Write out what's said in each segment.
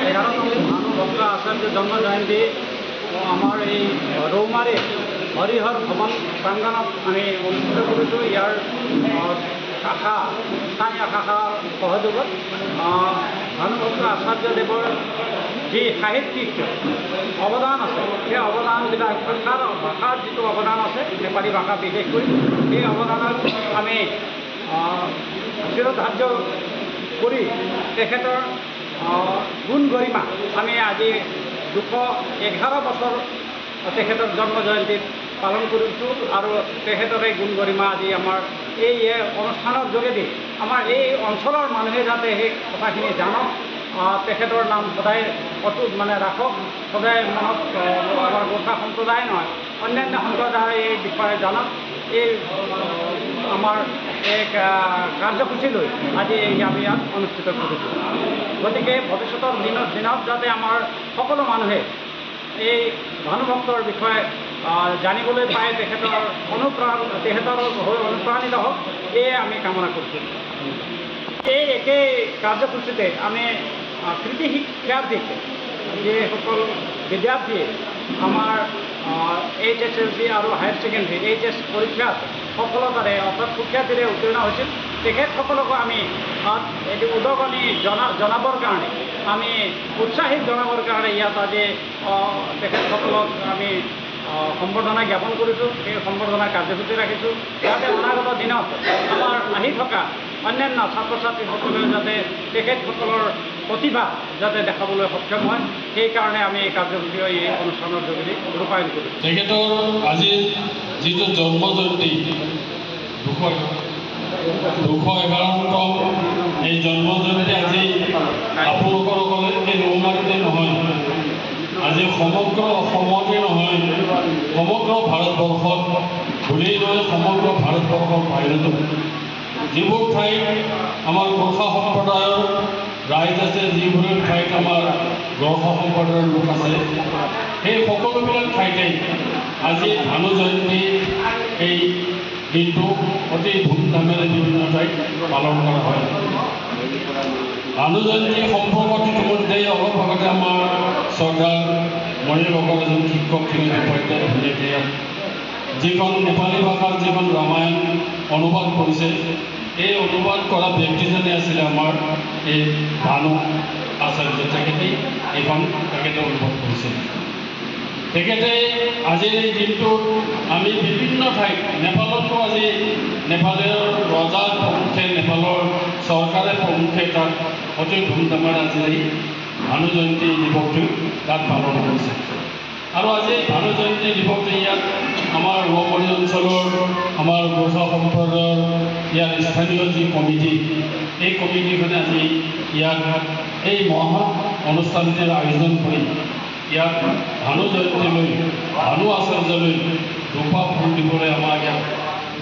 11তম ভানুভক্ত আচাৰ্য জন্ম জয়ন্তী আমাৰ এই ৰৌমাৰী হৰিহৰ ভৱন প্ৰাংগণত আমি অনুষ্ঠিত কৰিছোঁ। ইয়াৰ স্থানীয় শাখা সহযোগত ভানুভক্ত আচাৰ্যদেৱৰ যি সাহিত্যিক অৱদান আছে, সেই অৱদানবিলাক ভাষাৰ যিটো অৱদান আছে, নেপালী ভাষা বিশেষকৈ, সেই অৱদানক আমি চিৰধাৰ্য কৰি তেখেতৰ গুণ গৰিমা আমি আজি 211 বছৰ তেখেতৰ জন্ম জয়ন্তীত পালন কৰিছোঁ। আৰু তেখেতৰ এই গুণ গৰিমা আজি আমাৰ এই অনুষ্ঠানৰ যোগেদি আমাৰ এই অঞ্চলৰ মানুহে যাতে সেই কথাখিনি জানক, তেখেতৰ নাম সদায় অটুট ৰাখক, সদায় মনত আমাৰ গোৰ্খা সম্প্ৰদায় নহয়, অন্যান্য সম্প্ৰদায়ে এই বিষয়ে জানক, এই আমাৰ এক কাৰ্যসূচী লৈ আজি আমি ইয়াত অনুষ্ঠিত কৰিছোঁ। গতিকে ভৱিষ্যতৰ দিনত যাতে আমাৰ সকলো মানুহে এই ভানুভক্তৰ বিষয়ে জানিবলৈ পায়, তেখেতৰ হৈ অনুপ্ৰাণিত হওক, এয়ে আমি কামনা কৰিছোঁ। এই একেই কাৰ্যসূচীতে আমি কৃতি শিক্ষাৰ্থীক যিসকল বিদ্যাৰ্থীয়ে আমাৰ HSLC আৰু হায়াৰ ছেকেণ্ডেৰী HS পৰীক্ষাত সফলতাৰে অৰ্থাৎ সুখ্যাতিৰে উত্তীৰ্ণ হৈছিল, তেখেতসকলকো আমি এইটো উদগনি জনাবৰ কাৰণে, আমি উৎসাহিত জনাবৰ কাৰণে ইয়াত আজি তেখেতসকলক আমি সম্বৰ্ধনা জ্ঞাপন কৰিছোঁ। সেই সম্বৰ্ধনা কাৰ্যসূচী ৰাখিছোঁ যাতে অনাগত দিনত আমাৰ আহি থকা অন্যান্য ছাত্ৰ ছাত্ৰীসকলেও যাতে তেখেতসকলৰ প্ৰতিভা যাতে দেখাবলৈ সক্ষম হয়, সেইকাৰণে আমি এই কাৰ্যসূচী এই অনুষ্ঠানৰ যোগেদি ৰূপায়ণ কৰিছোঁ। তেখেতৰ আজি যিটো জন্ম জয়ন্তী 211তম এই জন্ম জয়ন্তী আজি আপোনালোকসকলে এই ৰৌমাৰীতে নহয়, আজি সমগ্ৰ অসমতে নহয়, সমগ্ৰ ভাৰতবৰ্ষত ঘূৰি লৈ সমগ্ৰ ভাৰতবৰ্ষৰ বাহিৰতো যিবোৰ ঠাইত আমাৰ গোৰ্খা সম্প্ৰদায়ৰ ৰাইজ আছে, যিবোৰ ঠাইত আমাৰ গোৰ্খা সম্প্ৰদায়ৰ লোক আছে, সেই সকলোবিলাক ঠাইতে আজি ভানু জয়ন্তী এই দিনটো অতি ধুমধামেৰে বিভিন্ন ঠাইত পালন কৰা হয়। ভানু জয়ন্তী সম্পৰ্কত ইতিমধ্যে অলপ আগতে আমাৰ শ্ৰদ্ধাৰ মণিৰগৰ এজন শিক্ষক ধুনীয়াকৈ যিখন নেপালী ভাষাৰ যিখন ৰামায়ণ অনুবাদ কৰিছে, এই অনুবাদ কৰা ব্যক্তিজনে আছিলে আমাৰ এই ভানু আচাৰ্য। তেখেতে অনুভৱ কৰিছে। তেখেতে আজিৰ এই দিনটোত আমি বিভিন্ন ঠাইত, নেপালতো আজি নেপালৰ ৰজাৰ প্ৰমুখে, নেপালৰ চৰকাৰে প্ৰমুখে তাত অতি ধুমধামেৰে আজি এই ভানু জয়ন্তী দিৱসটো তাত পালন কৰিছে। আৰু আজি ভানু জয়ন্তী দিৱসটো ইয়াত আমাৰ ৰৌমাৰী অঞ্চলৰ আমাৰ গোৰ্খা সম্প্ৰদায়ৰ ইয়াৰ স্থানীয় যি কমিটি, এই কমিটিখনে আজি ইয়াত এই মহা অনুষ্ঠানটিৰ আয়োজন কৰি ইয়াত ভানু জয়ন্তীলৈ, ভানু আচাৰ্যলৈ ৰূপা ফুল দিবলৈ আমাক ইয়াত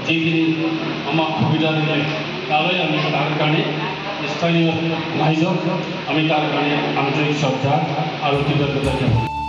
যিখিনি আমাক সুবিধা দিলে, তালৈ আমি তাৰ কাৰণে স্থানীয় ৰাইজক আমি তাৰ কাৰণে আন্তৰিক শ্ৰদ্ধা আৰু কৃতজ্ঞতা জ্ঞাপন